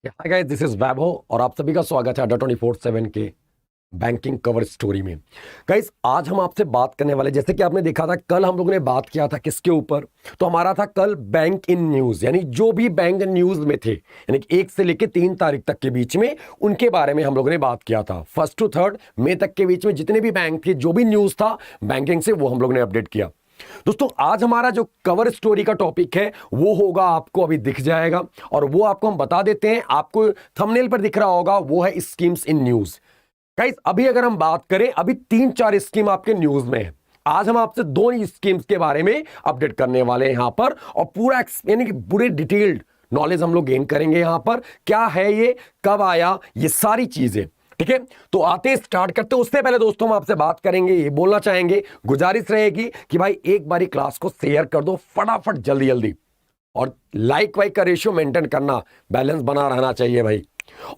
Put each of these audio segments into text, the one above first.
Hi guys, this is वैभव और आप सभी का स्वागत है अड्डा 24/7 के बैंकिंग कवर स्टोरी में। गाइस, आज हम आपसे बात करने वाले, जैसे कि आपने देखा था कल हम लोगों ने बात किया था किसके ऊपर, तो हमारा था कल बैंक इन न्यूज, यानी जो भी बैंक न्यूज में थे, यानी कि 1 से लेकर 3 तारीख तक के बीच में उनके बारे में हम लोगों ने बात किया था। 1 to 3 मई तक के बीच में जितने भी बैंक थे, जो भी न्यूज था बैंकिंग से, वो हम लोगों ने अपडेट किया। दोस्तों, आज हमारा जो कवर स्टोरी का टॉपिक है वो होगा, आपको अभी दिख जाएगा और वो आपको हम बता देते हैं, आपको थंबनेल पर दिख रहा होगा, वो है स्कीम्स इन न्यूज। गाइस, अभी अगर हम बात करें, अभी 3-4 स्कीम आपके न्यूज में है। आज हम आपसे 2 स्कीम्स के बारे में अपडेट करने वाले हैं यहां पर, और पूरा यानी कि पूरे डिटेल्ड नॉलेज हम लोग गेन करेंगे यहां पर। क्या है ये, कब आया, ये सारी चीजें, ठीक है। तो आते स्टार्ट करते, उससे पहले दोस्तों हम आपसे बात करेंगे, ये बोलना चाहेंगे, गुजारिश रहेगी कि भाई एक बारी क्लास को शेयर कर दो फटाफट, जल्दी जल्दी, और लाइक वाइक का रेशियो मेंटेन करना, बैलेंस बना रहना चाहिए भाई।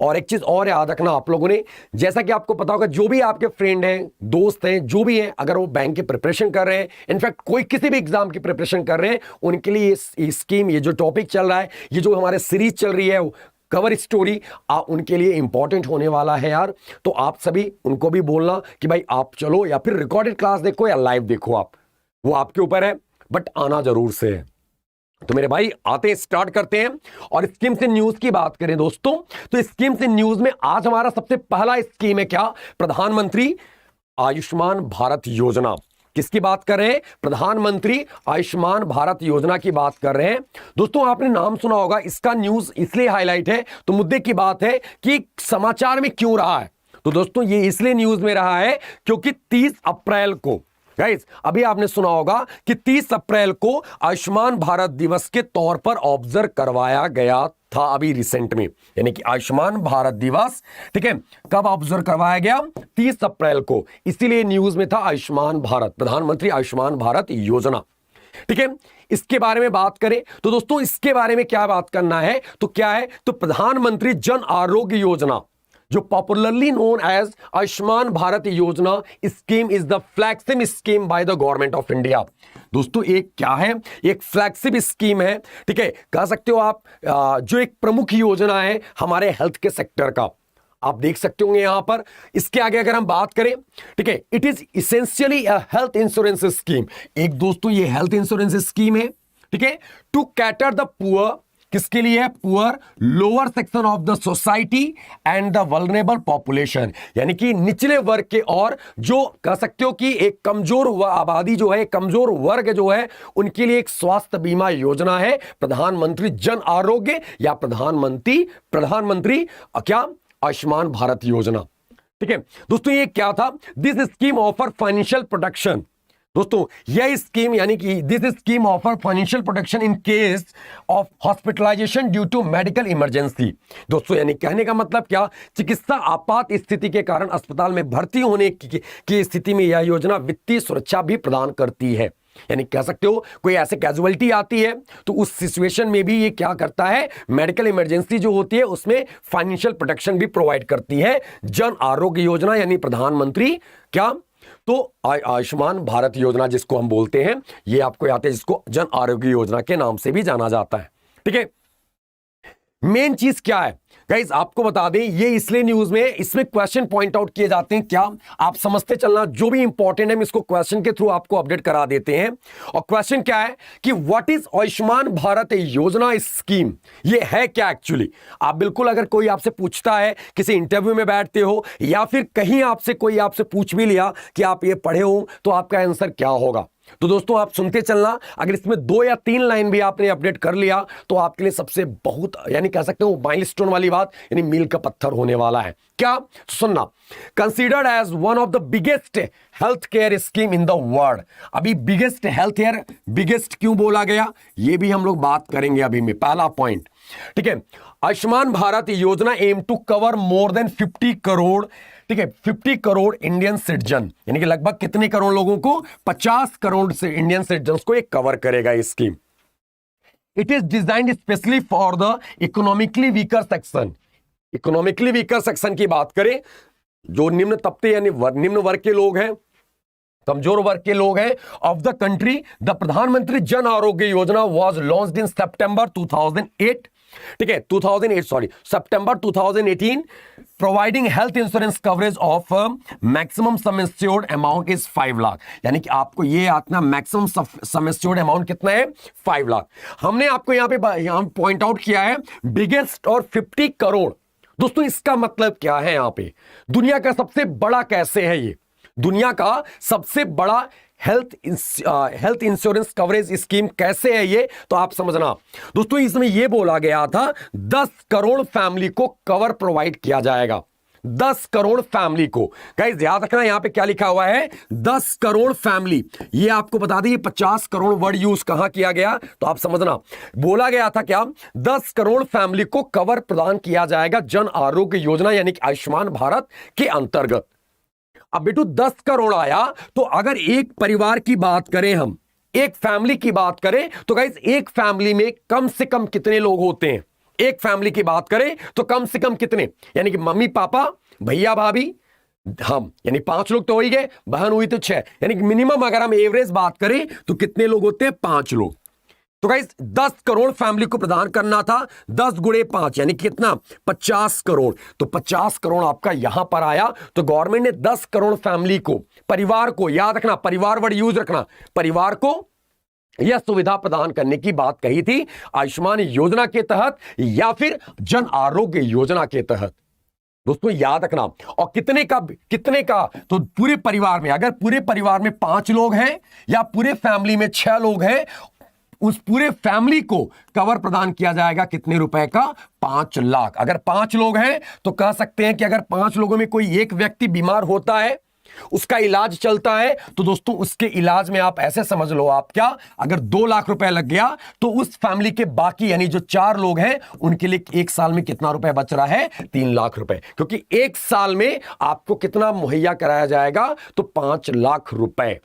और एक चीज और याद रखना आप लोगों ने, जैसा कि आपको पता होगा, जो भी आपके फ्रेंड हैं, दोस्त हैं, जो भी हैं, अगर वो बैंक की प्रिपरेशन कर रहे हैं, इनफैक्ट कोई किसी भी एग्जाम की प्रिपरेशन कर रहे हैं, उनके लिए ये स्कीम, ये जो टॉपिक चल रहा है, ये जो हमारे सीरीज चल रही है कवर स्टोरी, उनके लिए इंपॉर्टेंट होने वाला है यार। तो आप सभी उनको भी बोलना कि भाई आप चलो, या फिर रिकॉर्डेड क्लास देखो या लाइव देखो, आप, वो आपके ऊपर है, बट आना जरूर से है। तो मेरे भाई आते हैं, स्टार्ट करते हैं। और स्कीम्स इन न्यूज की बात करें दोस्तों, तो स्कीम्स इन न्यूज में आज हमारा सबसे पहला स्कीम है क्या, प्रधानमंत्री आयुष्मान भारत योजना। किसकी बात कर रहे हैं, प्रधानमंत्री आयुष्मान भारत योजना की बात कर रहे हैं। दोस्तों, आपने नाम सुना होगा, इसका न्यूज इसलिए हाईलाइट है, तो मुद्दे की बात है कि समाचार में क्यों रहा है। तो दोस्तों, ये इसलिए न्यूज में रहा है क्योंकि 30 अप्रैल को, गाइस अभी आपने सुना होगा कि 30 अप्रैल को आयुष्मान भारत दिवस के तौर पर ऑब्जर्व करवाया गया था, अभी रिसेंट में, यानी कि आयुष्मान भारत दिवस, ठीक है, कब ऑब्जर्व करवाया गया, 30 अप्रैल को। इसीलिए न्यूज में था आयुष्मान भारत, प्रधानमंत्री आयुष्मान भारत योजना, ठीक है। इसके बारे में बात करें तो दोस्तों, इसके बारे में क्या बात करना है, तो क्या है, तो प्रधानमंत्री जन आरोग्य योजना, जो popularly known as Ayushman Bharat Yojana scheme, is the flagship scheme by the government of India. दोस्तों, एक क्या है, एक फ्लैगशिप स्कीम है, ठीक है, कह सकते हो आप, जो एक प्रमुख योजना है हमारे हेल्थ के सेक्टर का, आप देख सकते होंगे यहां पर। इसके आगे अगर हम बात करें, ठीक है, it is essentially a health insurance scheme. एक दोस्तों, ये हेल्थ इंश्योरेंस स्कीम है, ठीक है, टू कैटर द पुअर, किसके लिए है, poor, lower section of the society and the vulnerable population, यानी कि निचले वर्ग के, और जो कह सकते हो कि एक कमजोर आबादी जो है, कमजोर वर्ग जो है, उनके लिए एक स्वास्थ्य बीमा योजना है, प्रधानमंत्री जन आरोग्य या प्रधानमंत्री क्या, आयुष्मान भारत योजना, ठीक है। दोस्तों, ये क्या था, this scheme offer financial protection. दोस्तों, यह स्कीम, यानी कि this scheme offer financial protection in case of hospitalisation due to medical emergency. दोस्तों, यानी कहने का मतलब क्या, चिकित्सा आपात स्थिति के कारण अस्पताल में भर्ती होने की स्थिति में यह योजना वित्तीय सुरक्षा भी प्रदान करती है। यानी कह सकते हो, कोई ऐसे कैजुअलिटी आती है तो उस सिचुएशन में भी ये क्या करता है, मेडिकल इमरजेंसी जो होती है उसमें फाइनेंशियल प्रोटेक्शन भी प्रोवाइड करती है जन आरोग्य योजना, यानी प्रधानमंत्री क्या, तो आयुष्मान भारत योजना जिसको हम बोलते हैं, ये आपको याद है, जिसको जन आरोग्य योजना के नाम से भी जाना जाता है, ठीक है। मेन चीज क्या है गाइस, आपको बता दें, ये इसलिए न्यूज में, इसमें क्वेश्चन पॉइंट आउट किए जाते हैं, क्या आप समझते चलना, जो भी इंपॉर्टेंट है, हम इसको क्वेश्चन के थ्रू आपको अपडेट करा देते हैं। और क्वेश्चन क्या है कि what is Ayushman Bharat Yojana scheme, ये है क्या एक्चुअली। आप बिल्कुल, अगर कोई आपसे पूछता है, किसी इंटरव्यू में बैठते हो या फिर कहीं आपसे कोई आपसे पूछ भी लिया कि आप ये पढ़े हो, तो आपका आंसर क्या होगा। तो दोस्तों, आप सुनते चलना, अगर इसमें 2 या 3 लाइन भी आपने अपडेट कर लिया तो आपके लिए सबसे बहुत, यानी कह सकते हो माइलस्टोन वाली बात, यानी मील का पत्थर होने वाला है। क्या, सुनना, considered as one of the biggest health care scheme in the world. अभी बिगेस्ट हेल्थ केयर, बिगेस्ट क्यों बोला गया, ये भी हम लोग बात करेंगे अभी में, पहला पॉइंट, ठीक है। Ayushman Bharat Yojana aim to cover more than 50 crore, ठीक है, 50 करोड़ इंडियन सिटीजन, यानी कि लगभग कितने करोड़ लोगों को, 50 करोड़ से इंडियन सिटीजन को ये कवर करेगा ये scheme. It is designed specially for the economically weaker section. Economically weaker section की बात करें, जो निम्न तबके यानी निम्न वर्ग के लोग हैं, कमजोर वर्ग के लोग हैं ऑफ द कंट्री। द प्रधानमंत्री जन आरोग्य योजना वाज लॉन्च्ड इन सितंबर 2008 ठीक है, 2008 sorry September 2018 providing health insurance coverage of maximum some insured amount is 5 lakh, यानी कि आपको ये आतना मैक्सिमम सम इंश्योर्ड अमाउंट कितना है 5 लाख। हमने आपको यहां पे पॉइंट आउट किया है बिगेस्ट और 50 करोड़। दोस्तों इसका मतलब क्या है, यहां पे दुनिया का सबसे बड़ा कैसे है, ये दुनिया का सबसे बड़ा हेल्थ इंश्योरेंस कवरेज स्कीम कैसे है ये, तो आप समझना दोस्तों, इसमें ये बोला गया था 10 करोड़ फैमिली को कवर प्रोवाइड किया जाएगा। 10 करोड़ फैमिली को, गाइस याद रखना यहां पे क्या लिखा हुआ है 10 करोड़ फैमिली। ये आपको बता दें 50 करोड़ वर्ड यूज कहां किया गया, तो आप समझना बोला गया था क्या 10 करोड़ फैमिली को कवर प्रदान किया जाएगा जन आरोग्य योजना यानी कि आयुष्मान भारत के अंतर्गत। अब बेटू 10 करोड़ आया, तो अगर एक परिवार की बात करें, हम एक फैमिली की बात करें, तो गाइस एक फैमिली में कम से कम कितने लोग होते हैं, एक फैमिली की बात करें तो कम से कम कितने, यानी कि मम्मी पापा भैया भाभी हम, यानी 5 लोग तो हो ही गए, बहन हुई तो 6, यानी कि मिनिमम अगर हम एवरेज बात करें तो कितने लोग होते हैं 5 लोग। तो गाइस 10 करोड़ फैमिली को प्रदान करना था, 10 गुणे 5 यानी कितना 50 करोड़। तो 50 करोड़ आपका यहां पर आया, तो गवर्नमेंट ने 10 करोड़ फैमिली को, परिवार को, याद रखना परिवार वर्ड यूज रखना, परिवार को यह सुविधा प्रदान करने की बात कही थी आयुष्मान योजना के तहत या फिर जन आरोग्य योजना के तहत। दोस्तों याद रखना, और कितने का, तो पूरे परिवार में, अगर पूरे परिवार में 5 लोग हैं या पूरे फैमिली में 6 लोग हैं, उस पूरे फैमिली को कवर प्रदान किया जाएगा कितने रुपए का 5 लाख। अगर 5 लोग हैं तो कह सकते हैं कि अगर 5 लोगों में कोई एक व्यक्ति बीमार होता है, उसका इलाज चलता है, तो दोस्तों उसके इलाज में आप ऐसे समझ लो, आप क्या, अगर 2 लाख रुपए लग गया तो उस फैमिली के बाकी यानी जो 4 लोग हैं उनके लिए एक साल में कितना रुपए बच रहा है 3 लाख रुपए, क्योंकि एक साल में आपको कितना मुहैया कराया जाएगा, तो 5 लाख रुपए।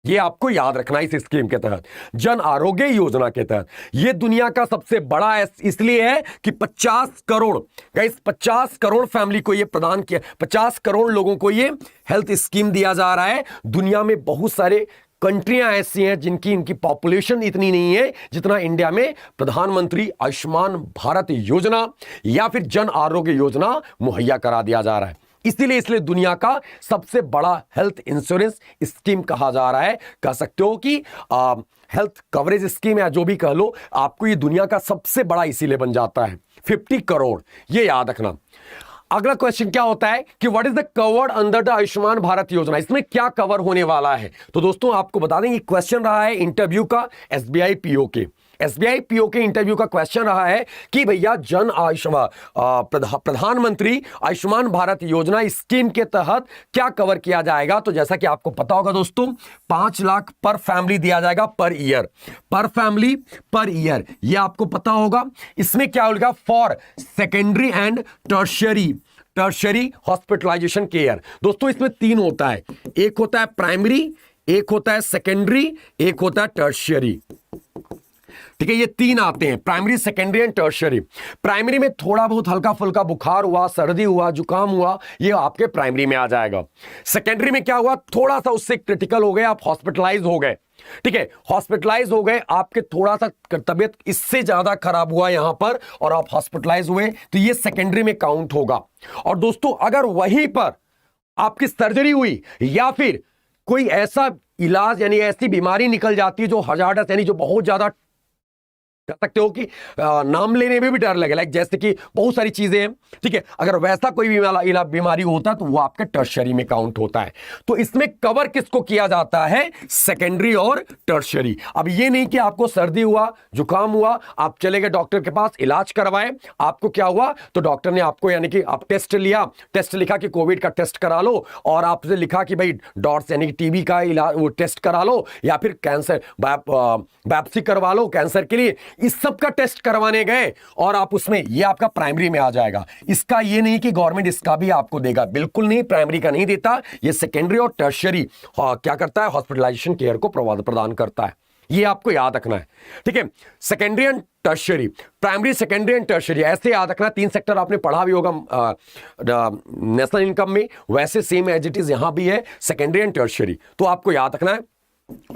ये आपको याद रखना इस स्कीम के तहत, जन आरोग्य योजना के तहत। ये दुनिया का सबसे बड़ा इसलिए है कि 50 करोड़, गाइस 50 करोड़ फैमिली को ये प्रदान किया, 50 करोड़ लोगों को ये हेल्थ स्कीम दिया जा रहा है। दुनिया में बहुत सारे कंट्रियां ऐसी हैं जिनकी इनकी पॉपुलेशन इतनी नहीं है जितना इंडिया में प्रधानमंत्री आयुष्मान भारत योजना या फिर जन आरोग्य योजना मुहैया करा दिया जा रहा है। इसलिए दुनिया का सबसे बड़ा हेल्थ इंश्योरेंस स्कीम कहा जा रहा है। कह सकते हो कि हेल्थ कवरेज स्कीम या जो भी कह लो, आपको ये दुनिया का सबसे बड़ा इसीलिए बन जाता है 50 करोड़, ये याद रखना। अगला क्वेश्चन क्या होता है कि what is the covered under the Ayushman Bharat योजना, इसमें क्या कवर होने वाला है। तो दोस्तों आपको बता दें, ये क्वेश्चन रहा है इंटरव्यू का एसबीआई पीओ के, एसबीआई पीओ के इंटरव्यू का क्वेश्चन रहा है कि भैया जन आयुष्मान प्रधानमंत्री आयुष्मान भारत योजना स्कीम के तहत क्या कवर किया जाएगा। तो जैसा कि आपको पता होगा दोस्तों, 5 लाख पर फैमिली दिया जाएगा पर ईयर, पर फैमिली पर ईयर, ये आपको पता होगा। इसमें क्या होगा, for secondary and tertiary hospitalisation care. दोस्तों इसमें 3 होता है, एक होता है प्राइमरी, एक होता है सेकेंडरी, एक होता है टर्शियरी। ठीक है, ये 3 आते हैं, primary secondary and tertiary. Primary में थोड़ा बहुत हल्का फुल्का बुखार हुआ, सर्दी हुआ, जुकाम हुआ, ये आपके प्राइमरी में आ जाएगा। सेकेंडरी में क्या हुआ, थोड़ा सा उससे क्रिटिकल हो गए, आप हॉस्पिटलाइज हो गए, ठीक है, हॉस्पिटलाइज हो गए, आपके थोड़ा सा तबियत इससे ज्यादा खराब हुआ यहां पर और आप हॉस्पिटलाइज हुए, तो ये सेकेंडरी में काउंट होगा। और दोस्तों अगर वहीं पर आपकी सर्जरी हुई या फिर कोई ऐसा इलाज यानी ऐसी बीमारी निकल जाती है जो हजार्डस यानी जो बहुत ज्यादा, कह सकते हो कि नाम लेने में भी डर लगे, लाइक जैसे कि बहुत सारी चीजें हैं, ठीक है, अगर वैसा कोई बीमारी होता है तो वो आपके टर्शियरी में काउंट होता है। तो इसमें कवर किसको किया जाता है, सेकेंडरी और टर्शियरी। अब ये नहीं कि आपको सर्दी हुआ, जुकाम हुआ, आप चले गए डॉक्टर के पास, इलाज करवाए, आपको क्या हुआ, तो डॉक्टर ने आपको यानी कि आप टेस्ट लिया, टेस्ट लिखा कि कोविड का टेस्ट करा लो, और आपसे लिखा कि भाई डॉट्स यानी कि टीबी का इलाज वो टेस्ट करा लो, या फिर कैंसर बायोप्सी करवा लो कैंसर के लिए, इस सब का टेस्ट करवाने गए और आप उसमें, ये आपका प्राइमरी में आ जाएगा। इसका ये नहीं कि गवर्नमेंट इसका भी आपको देगा, बिल्कुल नहीं, प्राइमरी का नहीं देता, ये सेकेंडरी और टर्शियरी क्या करता है, हॉस्पिटलाइजेशन केयर को प्रदान करता है। ये आपको याद रखना है, ठीक है, secondary and tertiary, primary secondary and tertiary, ऐसे याद रखना। 3 सेक्टर आपने पढ़ा भी होगा नेशनल इनकम में, वैसे सेम एज इट इज यहां भी है, सेकेंडरी एंड टर्शियरी, तो आपको याद रखना है।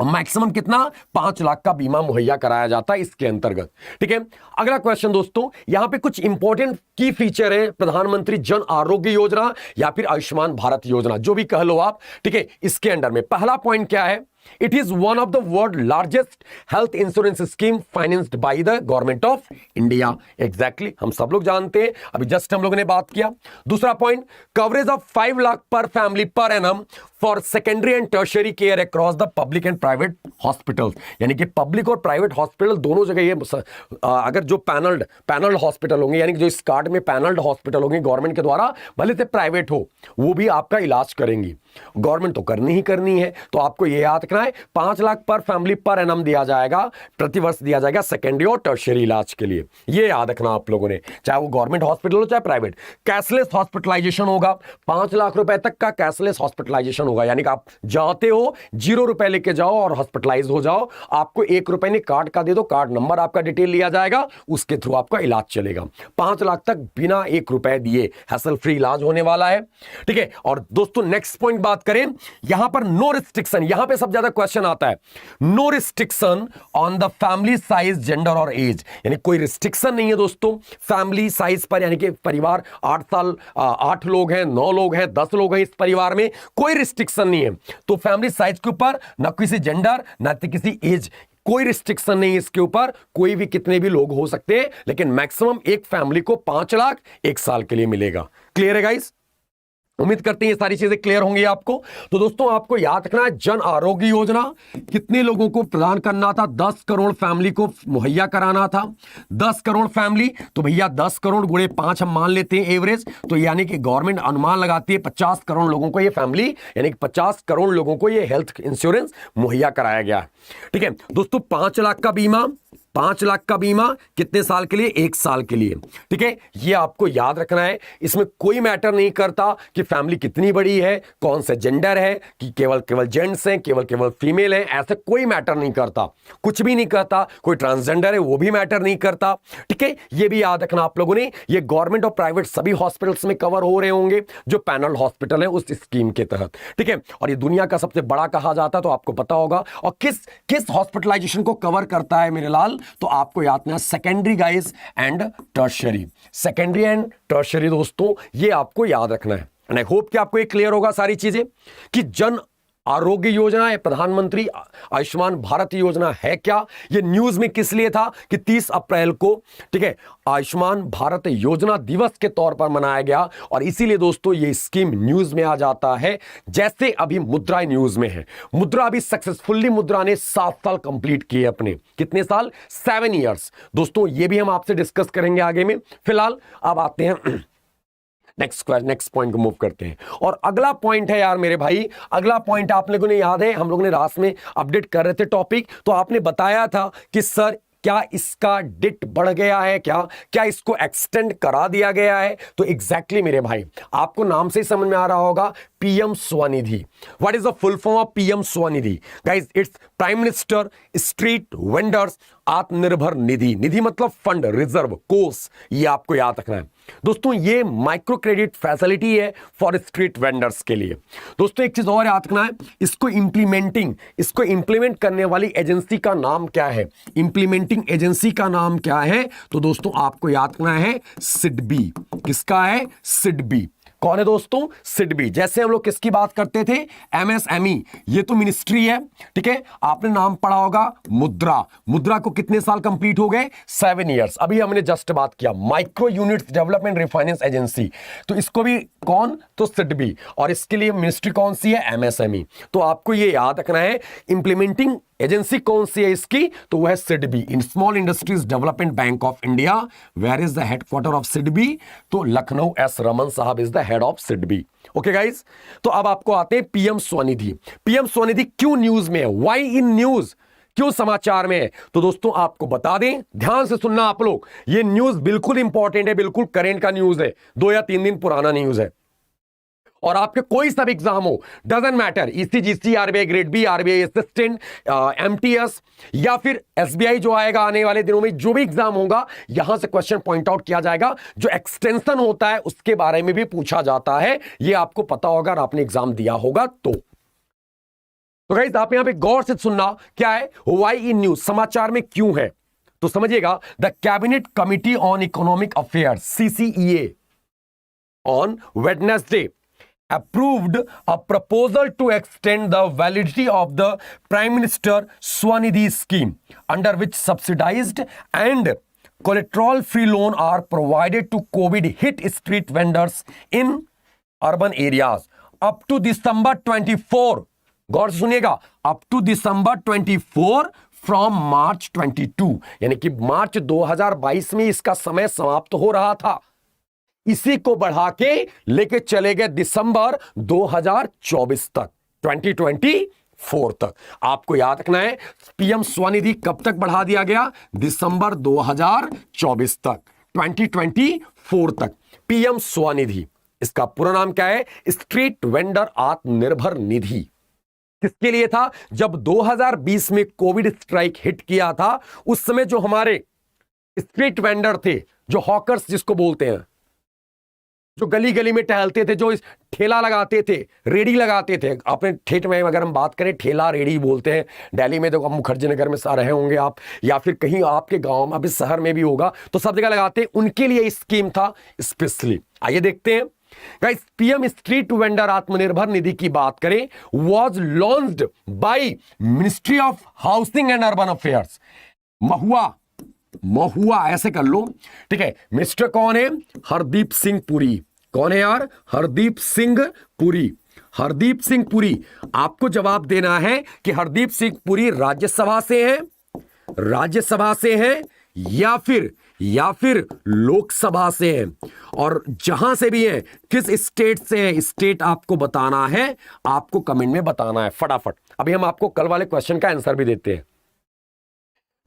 मैक्सिमम कितना 5 लाख का बीमा मुहैया कराया जाता है इसके अंतर्गत। ठीक है, अगला क्वेश्चन दोस्तों, यहां पे कुछ इंपॉर्टेंट की फीचर है प्रधानमंत्री जन आरोग्य योजना या फिर आयुष्मान भारत योजना, जो भी कह लो आप। ठीक है, इसके अंडर में पहला पॉइंट क्या है, it is one of the world largest health insurance scheme financed by the government of India. Exactly, हम सब लोग जानते हैं, अभी जस्ट हम लोगों ने बात किया। दूसरा पॉइंट, कवरेज ऑफ 5 लाख पर family per annum for secondary and tertiary care across the public and private hospitals, यानी कि पब्लिक और प्राइवेट हॉस्पिटल दोनों जगह ये अगर जो पैनल्ड हॉस्पिटल होंगे, यानी कि जो इस कार्ड में पैनल्ड हॉस्पिटल होंगे गवर्नमेंट के द्वारा, भले से प्राइवेट हो, वो भी आपका इलाज करेंगी। गवर्नमेंट तो करनी ही करनी है, तो आपको ये याद रखना है 5 लाख पर फैमिली पर एनम दिया जाएगा, प्रतिवर्ष दिया जाएगा सेकेंडरी और टर्शियरी इलाज के लिए। ये याद रखना आप लोगों ने, चाहे वो गवर्नमेंट हॉस्पिटल हो चाहे प्राइवेट। कैशलेस हॉस्पिटलाइजेशन होगा, 5 लाख रुपए तक का कैशलेस हॉस्पिटलाइजेशन होगा, यानी कि आप जाते हो 0 रुपए लेके जाओ और हॉस्पिटलाइज हो जाओ, आपको 1 रुपए ने कार्ड का दे दो, कार्ड नंबर आपका डिटेल लिया जाएगा, उसके थ्रू आपका इलाज चलेगा। 5 लाख तक बिना 1 रुपए दिए हैसल फ्री इलाज होने वाला है। ठीक है, और दोस्तों नेक्स्ट पॉइंट बात करें, यहां पर नो रिस्ट्रिक्शन, यहां पे सबसे ज्यादा क्वेश्चन आता है, no restriction on the family size, gender और एज, यानी कोई रिस्ट्रिक्शन नहीं है दोस्तों फैमिली साइज पर, यानी कि परिवार 8 लोग हैं, 9 लोग हैं, 10 लोग हैं, इस परिवार में कोई रिस्ट्रिक्शन नहीं है। तो फैमिली साइज के ऊपर ना किसी जेंडर ना किसी एज, कोई रिस्ट्रिक्शन नहीं इसके ऊपर, कोई भी कितने भी लोग हो सकते हैं, लेकिन मैक्सिमम एक फैमिली को 5 लाख 1 साल के लिए मिलेगा। क्लियर है गाइस? उम्मीद करते हैं ये सारी चीजें क्लियर होंगी आपको। तो दोस्तों आपको याद रखना है, जन आरोग्य योजना कितने लोगों को प्रदान करना था, 10 करोड़ फैमिली को मुहैया कराना था। 10 करोड़ फैमिली, तो भैया 10 करोड़ गुणे 5 हम मान लेते हैं एवरेज, तो यानी कि गवर्नमेंट अनुमान लगाती है 50 करोड़ लोगों को ये फैमिली, यानी कि 50 करोड़ लोगों को ये हेल्थ इंश्योरेंस मुहैया कराया गया। ठीक है दोस्तों, 5 लाख का बीमा, 5 लाख का बीमा कितने साल के लिए? 1 साल के लिए। ठीक है, ये आपको याद रखना है। इसमें कोई मैटर नहीं करता कि फैमिली कितनी बड़ी है, कौन सा जेंडर है, कि केवल जेंट्स हैं, केवल फीमेल हैं, ऐसे कोई मैटर नहीं करता, कुछ भी नहीं करता। कोई ट्रांसजेंडर है वो भी मैटर नहीं करता। ठीक है, ये भी याद रखना आप लोगों ने। ये गवर्नमेंट और प्राइवेट सभी हॉस्पिटल्स में कवर हो रहे होंगे जो पैनल हॉस्पिटल है उस स्कीम के तहत। ठीक है, और ये दुनिया का सबसे बड़ा कहा जाता है, तो आपको पता होगा। और किस हॉस्पिटलाइजेशन को कवर करता है मेरे लाल, तो आपको याद रखना secondary guys and tertiary, secondary and tertiary दोस्तों, ये आपको याद रखना है। एंड आई होप कि आपको ये क्लियर होगा सारी चीजें कि जन आरोग्य योजना है, प्रधानमंत्री आयुष्मान भारत योजना है क्या, ये न्यूज में किस लिए था कि 30 अप्रैल को, ठीक है, आयुष्मान भारत योजना दिवस के तौर पर मनाया गया। और इसीलिए दोस्तों ये स्कीम न्यूज में आ जाता है। जैसे अभी मुद्रा न्यूज में है, मुद्रा अभी सक्सेसफुली मुद्रा ने 7 साल कंप्लीट किए अपने, कितने साल? 7 ईयर्स। दोस्तों ये भी हम आपसे डिस्कस करेंगे आगे में। फिलहाल अब आते हैं नेक्स्ट पॉइंट को मूव करते हैं। और अगला पॉइंट है यार मेरे भाई, अगला पॉइंट आप लोगों ने याद है, हम लोगों ने रात में अपडेट कर रहे थे टॉपिक, तो आपने बताया था कि सर क्या इसका डेट बढ़ गया है, क्या इसको एक्सटेंड करा दिया गया है? तो एग्जैक्टली मेरे भाई, आपको नाम से ही समझ में आ रहा होगा, PM Svanidhi. What is the full form of PM Svanidhi? Guys, its prime minister street vendors Atmanirbhar Nidhi. निधि मतलब फंड, रिजर्व, कोष, ये आपको याद रखना है दोस्तों। ये माइक्रो क्रेडिट फैसिलिटी है फॉर स्ट्रीट वेंडर्स के लिए। दोस्तों एक चीज और याद रखना है, इसको इंप्लीमेंट करने वाली एजेंसी का नाम क्या है? इंप्लीमेंटिंग एजेंसी का नाम क्या है? तो दोस्तों आपको याद रखना है सिडबी। किसका है? सिडबी। कौन है दोस्तों? सिडबी। जैसे हम लोग किसकी बात करते थे? एमएसएमई, ये तो मिनिस्ट्री है। ठीक है, आपने नाम पढ़ा होगा मुद्रा। मुद्रा को कितने साल कंप्लीट हो गए? 7 ईयर्स। अभी हमने जस्ट बात किया micro units development refinance agency, तो इसको भी कौन? तो सिडबी। और इसके लिए मिनिस्ट्री कौन सी है? एमएसएमई। तो आपको ये याद रखना है, इंप्लीमेंटिंग एजेंसी कौन सी है इसकी? तो वह है SIDBI, in small industries development bank of India. Where is the headquarter of SIDBI? तो लखनऊ एस रमन साहब is the head of SIDBI. Okay guys, तो अब आपको आते हैं पीएम स्वनिधि। पीएम स्वनिधि क्यों न्यूज में है? Why in news? क्यों समाचार में है? तो दोस्तों आपको बता दें, ध्यान से सुनना आप लोग, ये न्यूज बिल्कुल इंपॉर्टेंट है, बिल्कुल करेंट का न्यूज है, 2 या 3 दिन पुराना न्यूज है। और आपके कोई सब एग्जाम हो, doesn't matter, ECGC, RBI grade B, RBI assistant, MTS या फिर एसबीआई जो आएगा आने वाले दिनों में, जो भी एग्जाम होगा यहां से क्वेश्चन पॉइंट आउट किया जाएगा। जो एक्सटेंशन होता है उसके बारे में भी पूछा जाता है, यह आपको पता होगा और आपने एग्जाम दिया होगा तो। तो गाइस आप यहां पे गौर से सुनना, क्या है वाई इन न्यूज, समाचार में क्यों है, तो समझिएगा। The cabinet committee on economic affairs CCEA on Wednesday approved a proposal to extend the validity of the Prime Minister Swanidhi scheme, under which subsidized and collateral-free loan are provided to COVID-hit street vendors in urban areas up to December 24. गौर से सुनिएगा, up to December 24 from March 22, यानी कि मार्च 2022 में इसका समय समाप्त हो रहा था, इसी को बढ़ा के लेके चले गए दिसंबर 2024 तक, 2024 तक। आपको याद रखना है पीएम स्वनिधि कब तक बढ़ा दिया गया, दिसंबर 2024 तक, 2024 तक पीएम स्वनिधि। इसका पूरा नाम क्या है, स्ट्रीट वेंडर आत्मनिर्भर निधि। किसके लिए था, जब 2020 में कोविड स्ट्राइक हिट किया था, उस समय जो हमारे स्ट्रीट वेंडर थे, जो हॉकर्स जिसको बोलते हैं, जो गली गली में टहलते थे, जो इस ठेला लगाते थे, रेडी लगाते थे, अपने ठेठ में अगर हम बात करें ठेला रेडी बोलते हैं, दिल्ली में तो मुखर्जी नगर में रहे होंगे आप, या फिर कहीं आपके गांव में, अभी शहर में भी होगा, तो सब जगह लगाते हैं, उनके लिए स्कीम था स्पेशली। आइए देखते हैं guys, PM street vendor Atmanirbhar Nidhi की बात करें, was launched by ministry of housing and urban affairs, महुआ ऐसे कर लो, ठीक है। मिनिस्टर कौन है, हरदीप सिंह पुरी। कौन है यार, हरदीप सिंह पुरी। हरदीप सिंह पुरी, आपको जवाब देना है कि हरदीप सिंह पुरी राज्यसभा से हैं, राज्यसभा से हैं या फिर लोकसभा से हैं, और जहां से भी हैं, किस स्टेट से है, स्टेट आपको बताना है, आपको कमेंट में बताना है फटाफट। अभी हम आपको कल वाले क्वेश्चन का आंसर भी देते हैं,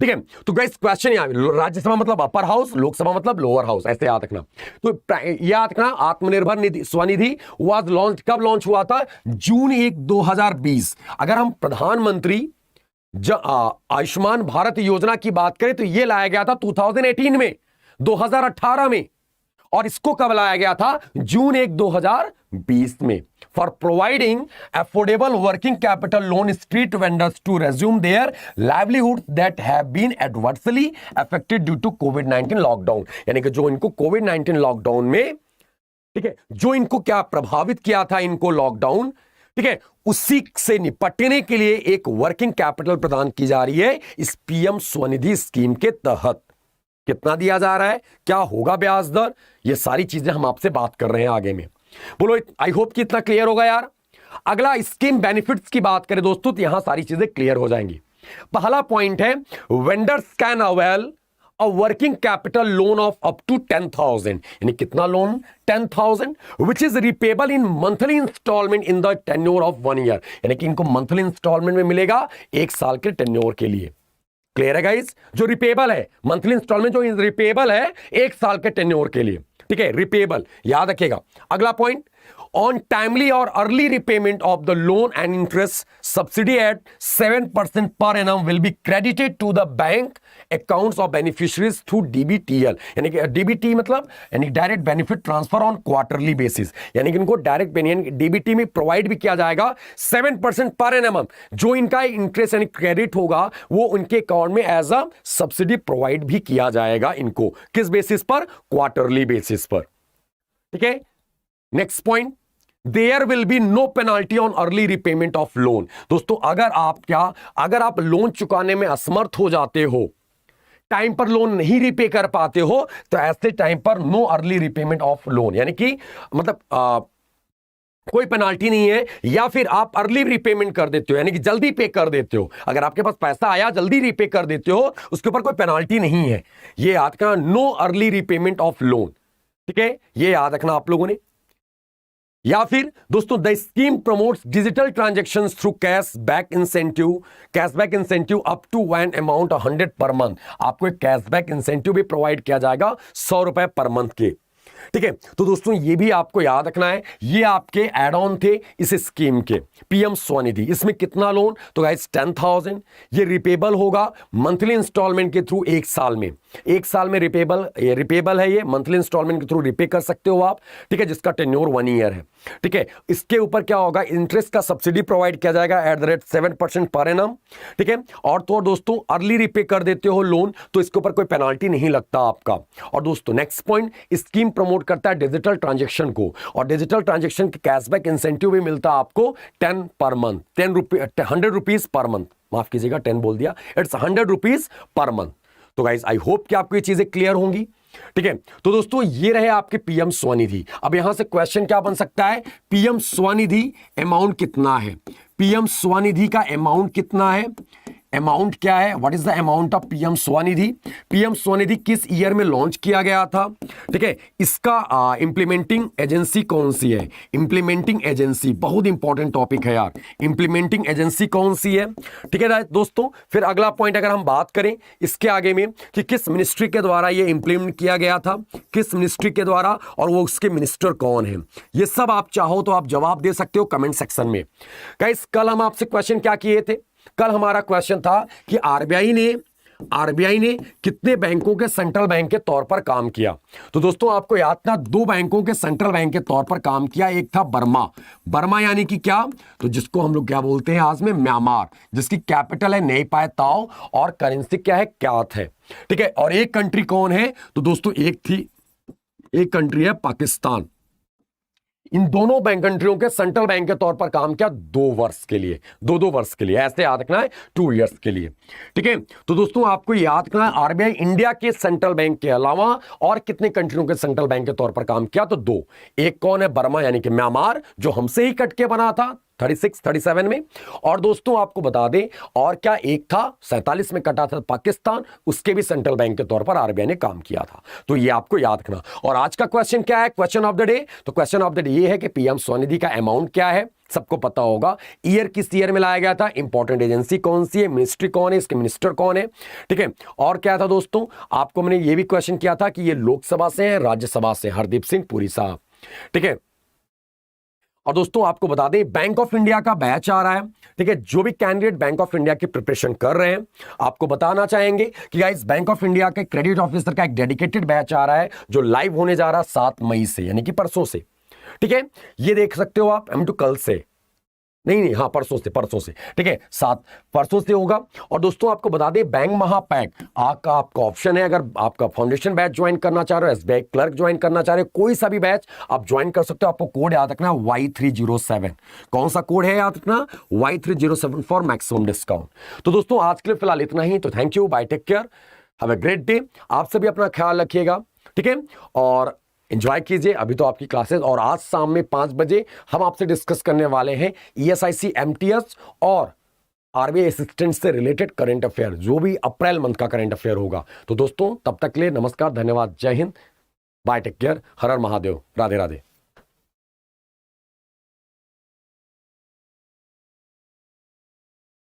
ठीक है। तो गाइस क्वेश्चन यहां, राज्यसभा मतलब अपर हाउस, लोकसभा मतलब लोअर हाउस, ऐसे याद रखना। तो याद रखना, आत्मनिर्भर निधि स्वनिधि वाज लॉन्च, कब लॉन्च हुआ था, जून 1 2020। अगर हम प्रधानमंत्री आयुष्मान भारत योजना की बात करें तो यह लाया गया था 2018 में, 2018 में, और इसको कब लाया गया था, जून 1 2020 में, for providing affordable working capital loan street vendors to resume their livelihood that have been adversely affected due to कोविड-19 लॉकडाउन। यानी कि जो इनको कोविड-19 लॉकडाउन में, ठीक है, जो इनको क्या प्रभावित किया था, इनको लॉकडाउन, ठीक है, उसी से निपटने के लिए एक वर्किंग कैपिटल प्रदान की जा रही है इस पीएम स्वनिधि स्कीम के तहत। कितना दिया जा रहा है, क्या होगा ब्याज दर, ये सारी चीजें हम आपसे बात कर रहे हैं आगे में। बोलो, आई होप कि इतना क्लियर होगा यार। अगला स्कीम बेनिफिट्स की बात करें दोस्तों, तो यहां सारी चीजें क्लियर हो जाएंगी। पहला पॉइंट है, vendors can avail a working capital loan of up to 10,000, यानी कितना loan, 10,000, which is repayable in monthly instalment in the tenure of 1 year, यानी कि इनको मंथली इंस्टॉलमेंट में मिलेगा 1 साल के टेन्योर के लिए। क्लियर है गाइस, जो रिपेबल है, मंथली इंस्टॉलमेंट जो रिपेबल है 1 साल के टेन्योर के लिए, ठीक है, रिपेबल, याद रखिएगा। अगला पॉइंट, ऑन टाइमली और early repayment of the loan and interest subsidy at 7% per annum will be credited to the bank accounts of beneficiaries through DBTL, यानी कि डीबीटी मतलब यानी direct benefit transfer on quarterly basis, यानी कि इनको direct DBT में provide भी किया जाएगा 7% पर एनम, जो इनका इंटरेस्ट यानी क्रेडिट होगा वो उनके अकाउंट में एज अ सब्सिडी प्रोवाइड भी किया जाएगा इनको, किस बेसिस पर, क्वार्टरली बेसिस पर, ठीक है। Next point, there will be no penalty on early repayment of loan. दोस्तों अगर आप लोन चुकाने में असमर्थ हो जाते हो, टाइम पर लोन नहीं रिपे कर पाते हो, तो ऐसे टाइम पर know early repayment of loan, यानी कि मतलब कोई पेनाल्टी नहीं है, या फिर आप अर्ली रिपेमेंट कर देते हो, यानी कि जल्दी पे कर देते हो, अगर आपके पास पैसा आया जल्दी रिपे कर देते हो, उसके ऊपर कोई पेनाल्टी नहीं है। ये याद रखना, know early repayment of loan, ठीक है, ये याद रखना आप लोगों ने। या फिर दोस्तों, the scheme promotes digital transactions through cashback incentive up to an amount 100 per month. आपको एक कैशबैक इंसेंटिव भी प्रोवाइड किया जाएगा 100 रुपए पर मंथ के, ठीक है। तो दोस्तों ये भी आपको याद रखना है, ये आपके एड ऑन थे इस स्कीम के, पीएम स्वनिधि। इसमें कितना लोन, तो गाइस 10,000, ये रिपेबल होगा मंथली इंस्टॉलमेंट के थ्रू 1 साल में। 1 साल में रिपेबल है, ये मंथली इंस्टॉलमेंट के थ्रू रिपे कर सकते हो आप, ठीक है, जिसका टेन्योर 1 ईयर है, ठीक है। इसके ऊपर क्या होगा, इंटरेस्ट का सब्सिडी प्रोवाइड किया जाएगा at the rate 7% per annum, ठीक है। और तो दोस्तों अर्ली रिपे कर देते हो लोन तो इसके ऊपर कोई पेनाल्टी नहीं लगता आपका। और दोस्तों नेक्स्ट पॉइंट, स्कीम प्रमोट करता है डिजिटल ट्रांजेक्शन को, और डिजिटल ट्रांजेक्शन के कैशबैक इंसेंटिव भी मिलता है आपको 10 per month, 100 rupees per month, माफ कीजिएगा 10 बोल दिया, इट्स 100 रुपीज पर मंथ। तो गाइस आई होप कि आपको ये चीजें क्लियर होंगी, ठीक है। तो दोस्तों ये रहे आपके पीएम स्वनिधि। अब यहां से क्वेश्चन क्या बन सकता है, पीएम स्वनिधि अमाउंट कितना है, पीएम स्वनिधि का अमाउंट कितना है, अमाउंट क्या है, what is the amount of PM Svanidhi, PM Svanidhi किस ईयर में लॉन्च किया गया था, ठीक है, इसका इंप्लीमेंटिंग एजेंसी कौन सी है, इंप्लीमेंटिंग एजेंसी बहुत इंपॉर्टेंट टॉपिक है यार, इंप्लीमेंटिंग एजेंसी कौन सी है, ठीक है दोस्तों। फिर अगला पॉइंट अगर हम बात करें इसके आगे में कि किस मिनिस्ट्री के द्वारा ये इंप्लीमेंट किया गया था, किस मिनिस्ट्री के द्वारा, और वो उसके मिनिस्टर कौन है, ये सब आप चाहो तो आप जवाब दे सकते हो कमेंट सेक्शन में। गाइस कल हम आपसे क्वेश्चन क्या किए थे, कल हमारा क्वेश्चन था कि आरबीआई ने कितने बैंकों के सेंट्रल बैंक के तौर पर काम किया। तो दोस्तों आपको याद था 2 बैंकों के सेंट्रल बैंक के तौर पर काम किया, एक था बर्मा यानी कि क्या, तो जिसको हम लोग क्या बोलते हैं आज में म्यांमार, जिसकी कैपिटल है नई पाए ताओ और करेंसी क्या है, क्यात है, ठीक है। और एक कंट्री कौन है, तो दोस्तों एक कंट्री है पाकिस्तान। इन दोनों बैंक कंट्रियों के सेंट्रल बैंक के तौर पर काम किया 2 वर्ष के लिए, 2 वर्ष के लिए, ऐसे याद रखना है 2 इयर्स के लिए, ठीक है। तो दोस्तों आपको याद रखना है आरबीआई इंडिया के सेंट्रल बैंक के अलावा और कितने कंट्रियों के सेंट्रल बैंक के तौर पर काम किया, तो 2, एक कौन है, बर्मा यानी कि म्यांमार जो हमसे ही कट के बना था 37 में, और दोस्तों आपको बता दें और क्या एक था 47 में कटा था पाकिस्तान, उसके भी सेंट्रल बैंक के तौर पर आरबीआई ने काम किया था। तो ये आपको याद रखना। और आज का क्वेश्चन क्या है, क्वेश्चन ऑफ द डे, तो क्वेश्चन ऑफ द डे ये है कि पीएम स्वनिधि का अमाउंट क्या है, सबको पता होगा, ईयर किस ईयर में लाया गया था, इंपॉर्टेंट एजेंसी कौन सी है, मिनिस्ट्री कौन है, इसके मिनिस्टर कौन है, ठीक है। और क्या था दोस्तों, आपको मैंने ये भी क्वेश्चन किया था कि ये लोकसभा से है राज्यसभा से, हरदीप सिंह पुरी साहब, ठीक है। और दोस्तों आपको बता दें बैंक ऑफ इंडिया का बैच आ रहा है, ठीक है, जो भी कैंडिडेट बैंक ऑफ इंडिया की प्रिपरेशन कर रहे हैं आपको बताना चाहेंगे कि गाइस बैंक ऑफ इंडिया के क्रेडिट ऑफिसर का एक डेडिकेटेड बैच आ रहा है जो लाइव होने जा रहा है 7 मई से, यानी कि परसों से, ठीक है। ये देख सकते हो आप, तो कल से नहीं, हाँ परसों से, ठीक है, 7 परसों से होगा। और दोस्तों आपको बता दें बैंक महापैक आपका ऑप्शन है, अगर आपका फाउंडेशन बैच ज्वाइन करना चाह रहे हो, एसबीआई क्लर्क ज्वाइन करना चाह रहे हो, कोई सा भी बैच आप ज्वाइन कर सकते हो। आपको कोड याद रखना Y307, कौन सा कोड है याद रखना, Y307 फॉर मैक्सिमम डिस्काउंट। तो दोस्तों आज के लिए फिलहाल इतना ही, तो thank you, bye, take care, have a great day. आप सभी अपना ख्याल रखिएगा, ठीक है, और एंजॉय कीजिए। अभी तो आपकी क्लासेस, और आज शाम में 5 बजे हम आपसे डिस्कस करने वाले हैं ESIC MTS और आरबीआई असिस्टेंट से रिलेटेड करंट अफेयर, जो भी अप्रैल मंथ का करंट अफेयर होगा। तो दोस्तों तब तक के लिए नमस्कार, धन्यवाद, जय हिंद, बाय, टेक केयर, हर हर महादेव, राधे राधे।